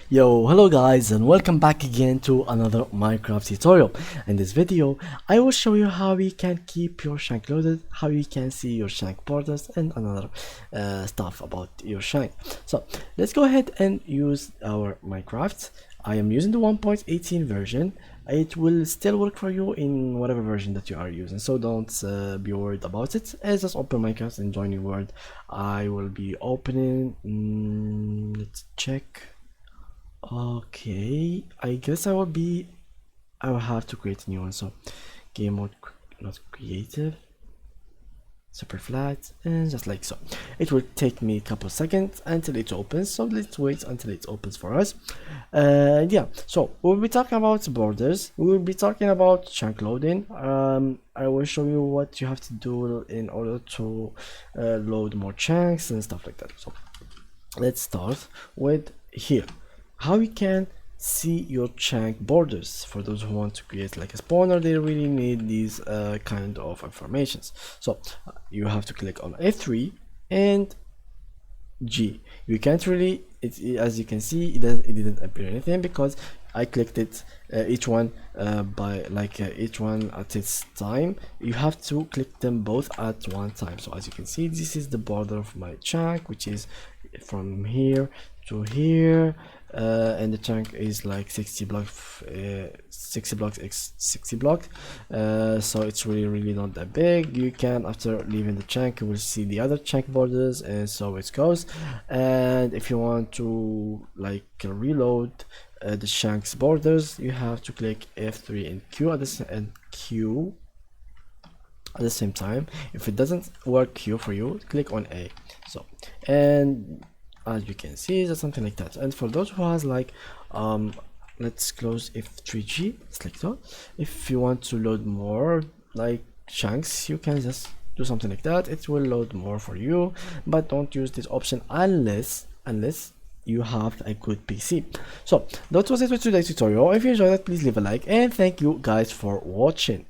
Yo, hello guys and welcome back again to another Minecraft tutorial. In this video, I will show you how you can keep your shank loaded, how you can see your shank borders and another stuff about your shank. So let's go ahead and use our Minecraft. I am using the 1.18 version. It will still work for you in whatever version that you are using, so don't be worried about it. Let's just open Minecraft and join your world. I will be opening, let's check. Okay, I guess I will have to create a new one. So game mode, not creative, super flat, and just like so. It will take me a couple seconds until it opens, so let's wait until it opens for us. Yeah, so we'll be talking about borders, we will be talking about chunk loading. I will show you what you have to do in order to load more chunks and stuff like that. So let's start with here, how you can see your chunk borders. For those who want to create like a spawner, they really need these kind of informations. So you have to click on F3 and G. You can't really, as you can see, it didn't appear anything because I clicked it each one each one at its time. You have to click them both at one time. So as you can see, this is the border of my chunk, which is from here to here, and the chunk is like 60 blocks, 60 blocks x 60 blocks, so it's really not that big. You can, after leaving the chunk, you will see the other chunk borders, and so it goes. And if you want to like reload the chunk's borders, you have to click F3 and Q at the same time. If it doesn't work Q for you, click on A. So, and as you can see, that's something like that. And for those who has like let's close F3G, it's like that. If you want to load more like chunks, you can just do something like that. It will load more for you, but don't use this option unless you have a good PC. So that was it for today's tutorial. If you enjoyed it, please leave a like, and thank you guys for watching.